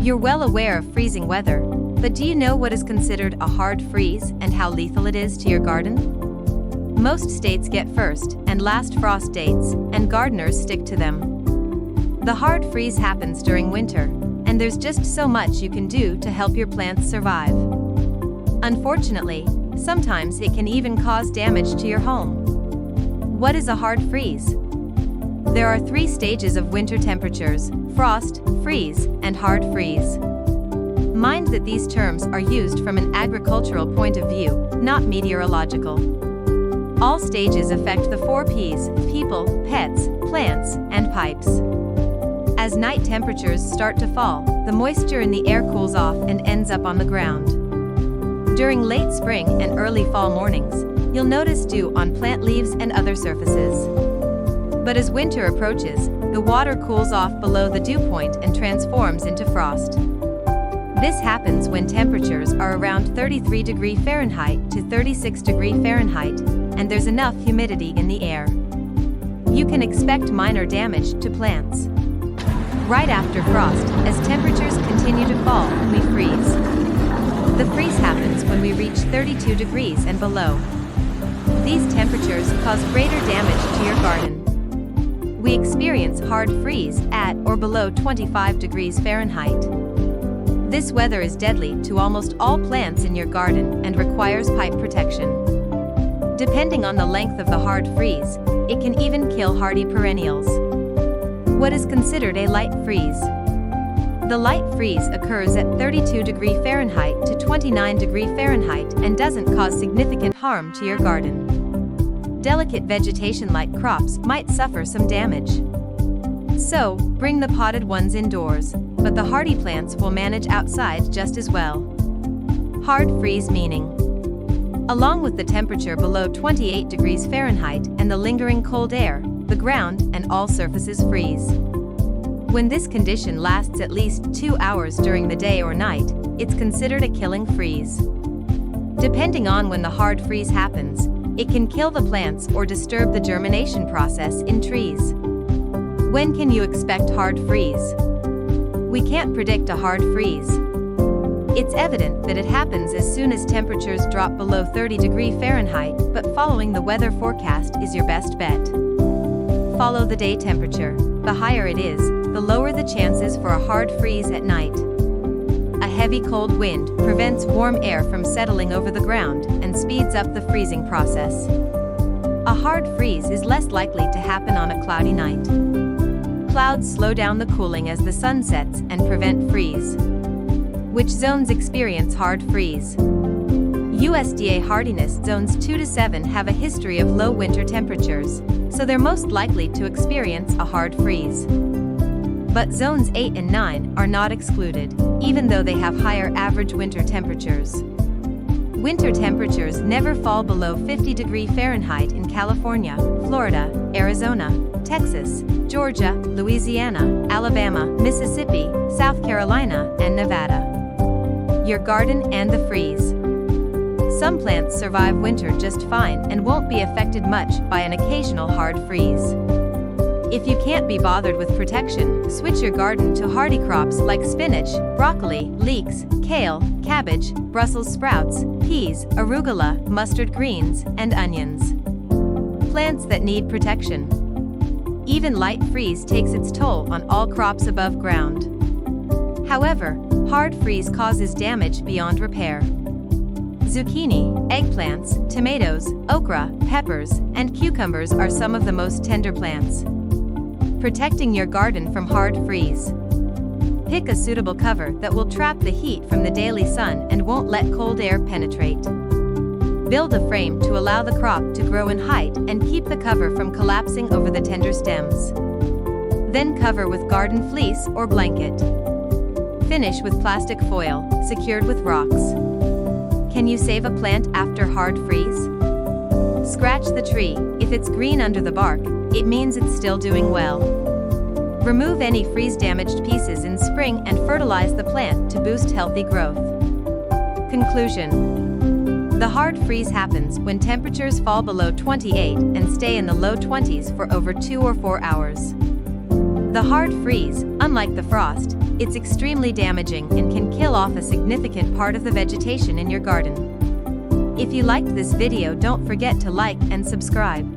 You're well aware of freezing weather, but do you know what is considered a hard freeze and how lethal it is to your garden? Most states get first and last frost dates, and gardeners stick to them. The hard freeze happens during winter, and there's just so much you can do to help your plants survive. Unfortunately, sometimes it can even cause damage to your home. What is a hard freeze? There are 3 stages of winter temperatures: frost, freeze, and hard freeze. Mind that these terms are used from an agricultural point of view, not meteorological. All stages affect the 4 Ps: people, pets, plants, and pipes. As night temperatures start to fall, the moisture in the air cools off and ends up on the ground. During late spring and early fall mornings, you'll notice dew on plant leaves and other surfaces. But as winter approaches, the water cools off below the dew point and transforms into frost. This happens when temperatures are around 33 degrees Fahrenheit to 36 degrees Fahrenheit, and there's enough humidity in the air. You can expect minor damage to plants. Right after frost, as temperatures continue to fall, we freeze. The freeze happens when we reach 32 degrees and below. These temperatures cause greater damage to your garden. We experience hard freeze at or below 25 degrees Fahrenheit. This weather is deadly to almost all plants in your garden and requires pipe protection. Depending on the length of the hard freeze, it can even kill hardy perennials. What is considered a light freeze? The light freeze occurs at 32 degrees Fahrenheit to 29 degrees Fahrenheit and doesn't cause significant harm to your garden. Delicate vegetation like crops might suffer some damage. So, bring the potted ones indoors, but the hardy plants will manage outside just as well. Hard freeze meaning: along with the temperature below 28 degrees Fahrenheit and the lingering cold air, the ground and all surfaces freeze. When this condition lasts at least 2 hours during the day or night, it's considered a killing freeze. Depending on when the hard freeze happens, it can kill the plants or disturb the germination process in trees. When can you expect hard freeze? We can't predict a hard freeze. It's evident that it happens as soon as temperatures drop below 30 degrees Fahrenheit, but following the weather forecast is your best bet. Follow the day temperature. The higher it is, the lower the chances for a hard freeze at night. A heavy cold wind prevents warm air from settling over the ground and speeds up the freezing process. A hard freeze is less likely to happen on a cloudy night. Clouds slow down the cooling as the sun sets and prevent freeze. Which zones experience hard freeze? USDA hardiness zones 2 to 7 have a history of low winter temperatures, so they're most likely to experience a hard freeze. But zones 8 and 9 are not excluded, even though they have higher average winter temperatures. Winter temperatures never fall below 50 degrees Fahrenheit in California, Florida, Arizona, Texas, Georgia, Louisiana, Alabama, Mississippi, South Carolina, and Nevada. Your garden and the freeze. Some plants survive winter just fine and won't be affected much by an occasional hard freeze. If you can't be bothered with protection, switch your garden to hardy crops like spinach, broccoli, leeks, kale, cabbage, Brussels sprouts, peas, arugula, mustard greens, and onions. Plants that need protection. Even light freeze takes its toll on all crops above ground. However, hard freeze causes damage beyond repair. Zucchini, eggplants, tomatoes, okra, peppers, and cucumbers are some of the most tender plants. Protecting your garden from hard freeze. Pick a suitable cover that will trap the heat from the daily sun and won't let cold air penetrate. Build a frame to allow the crop to grow in height and keep the cover from collapsing over the tender stems. Then cover with garden fleece or blanket. Finish with plastic foil, secured with rocks. Can you save a plant after hard freeze? Scratch the tree. If it's green under the bark, it means it's still doing well. Remove any freeze-damaged pieces in spring and fertilize the plant to boost healthy growth. Conclusion. The hard freeze happens when temperatures fall below 28 and stay in the low 20s for over 2 or 4 hours. The hard freeze, unlike the frost, it's extremely damaging and can kill off a significant part of the vegetation in your garden. If you liked this video, don't forget to like and subscribe.